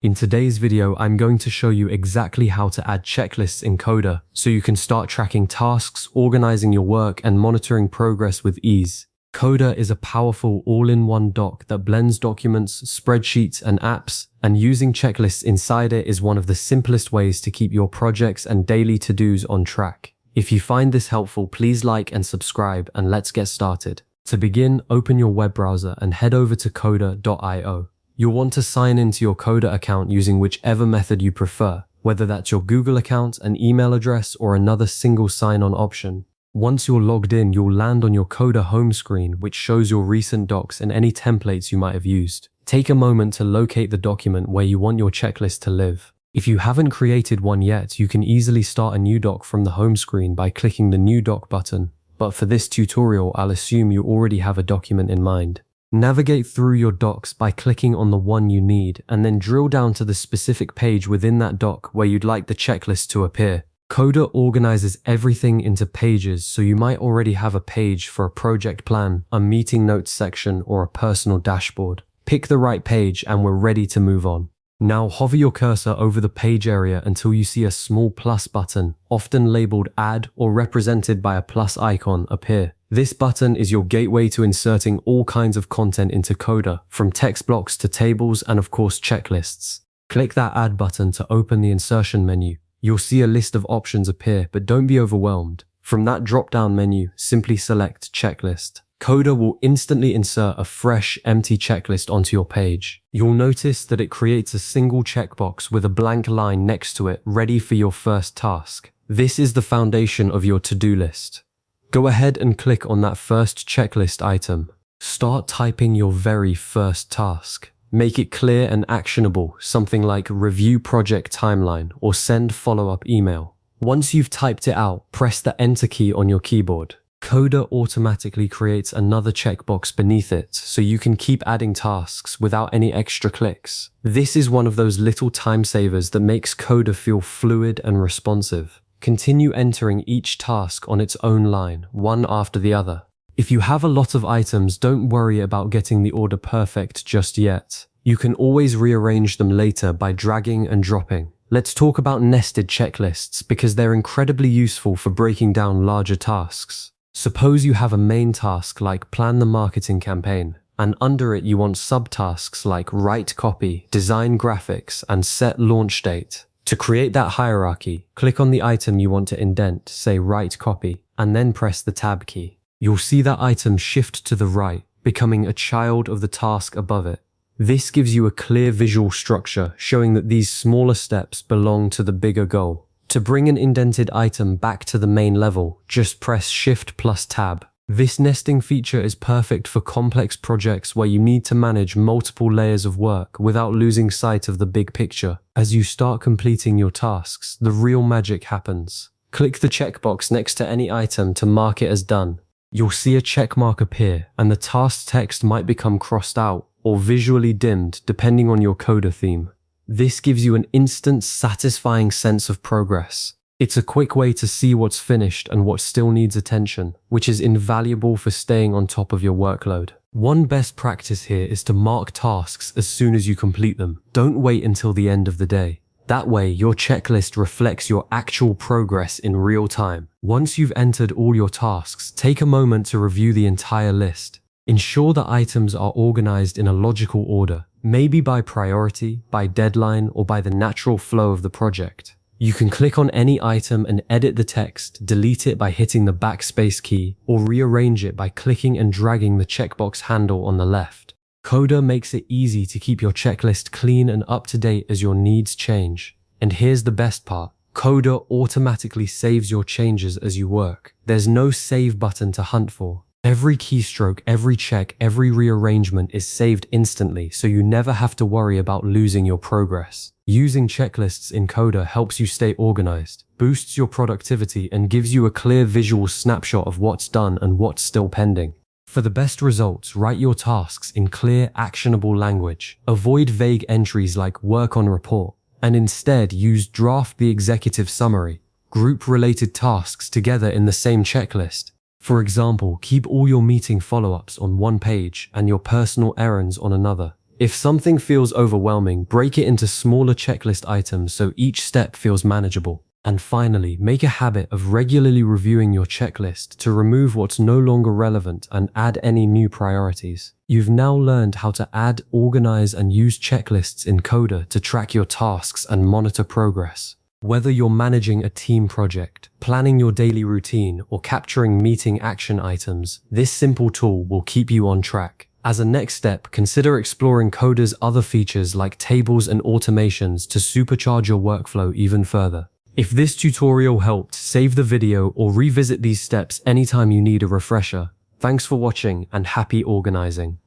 In today's video, I'm going to show you exactly how to add checklists in Coda so you can start tracking tasks, organizing your work, and monitoring progress with ease. Coda is a powerful all-in-one doc that blends documents, spreadsheets, and apps, and using checklists inside it is one of the simplest ways to keep your projects and daily to-dos on track. If you find this helpful, please like and subscribe, and let's get started. To begin, open your web browser and head over to coda.io. You'll want to sign into your Coda account using whichever method you prefer, whether that's your Google account, an email address, or another single sign-on option. Once you're logged in, you'll land on your Coda home screen, which shows your recent docs and any templates you might have used. Take a moment to locate the document where you want your checklist to live. If you haven't created one yet, you can easily start a new doc from the home screen by clicking the New Doc button. But for this tutorial, I'll assume you already have a document in mind. Navigate through your docs by clicking on the one you need, and then drill down to the specific page within that doc where you'd like the checklist to appear. Coda organizes everything into pages, so you might already have a page for a project plan, a meeting notes section, or a personal dashboard. Pick the right page and we're ready to move on. Now hover your cursor over the page area until you see a small plus button, often labeled Add or represented by a plus icon, appear. This button is your gateway to inserting all kinds of content into Coda, from text blocks to tables and of course checklists. Click that Add button to open the insertion menu. You'll see a list of options appear, but don't be overwhelmed. From that drop-down menu, simply select Checklist. Coda will instantly insert a fresh, empty checklist onto your page. You'll notice that it creates a single checkbox with a blank line next to it, ready for your first task. This is the foundation of your to-do list. Go ahead and click on that first checklist item. Start typing your very first task. Make it clear and actionable, something like review project timeline or send follow-up email. Once you've typed it out, press the Enter key on your keyboard. Coda automatically creates another checkbox beneath it, so you can keep adding tasks without any extra clicks. This is one of those little time savers that makes Coda feel fluid and responsive. Continue entering each task on its own line, one after the other. If you have a lot of items, don't worry about getting the order perfect just yet. You can always rearrange them later by dragging and dropping. Let's talk about nested checklists because they're incredibly useful for breaking down larger tasks. Suppose you have a main task like plan the marketing campaign, and under it you want subtasks like write copy, design graphics, and set launch date. To create that hierarchy, click on the item you want to indent, say write copy, and then press the tab key. You'll see that item shift to the right, becoming a child of the task above it. This gives you a clear visual structure, showing that these smaller steps belong to the bigger goal. To bring an indented item back to the main level, just press Shift plus Tab. This nesting feature is perfect for complex projects where you need to manage multiple layers of work without losing sight of the big picture. As you start completing your tasks, the real magic happens. Click the checkbox next to any item to mark it as done. You'll see a check mark appear, and the task text might become crossed out or visually dimmed depending on your Coda theme. This gives you an instant, satisfying sense of progress. It's a quick way to see what's finished and what still needs attention, which is invaluable for staying on top of your workload. One best practice here is to mark tasks as soon as you complete them. Don't wait until the end of the day. That way, your checklist reflects your actual progress in real time. Once you've entered all your tasks, take a moment to review the entire list. Ensure that items are organized in a logical order, maybe by priority, by deadline, or by the natural flow of the project. You can click on any item and edit the text, delete it by hitting the backspace key, or rearrange it by clicking and dragging the checkbox handle on the left. Coda makes it easy to keep your checklist clean and up to date as your needs change. And here's the best part. Coda automatically saves your changes as you work. There's no save button to hunt for. Every keystroke, every check, every rearrangement is saved instantly, so you never have to worry about losing your progress. Using checklists in Coda helps you stay organized, boosts your productivity, and gives you a clear visual snapshot of what's done and what's still pending. For the best results, write your tasks in clear, actionable language. Avoid vague entries like work on report, and instead use draft the executive summary. Group related tasks together in the same checklist. For example, keep all your meeting follow-ups on one page and your personal errands on another. If something feels overwhelming, break it into smaller checklist items so each step feels manageable. And finally, make a habit of regularly reviewing your checklist to remove what's no longer relevant and add any new priorities. You've now learned how to add, organize, and use checklists in Coda to track your tasks and monitor progress. Whether you're managing a team project, planning your daily routine, or capturing meeting action items, this simple tool will keep you on track. As a next step, consider exploring Coda's other features like tables and automations to supercharge your workflow even further. If this tutorial helped, save the video or revisit these steps anytime you need a refresher. Thanks for watching and happy organizing.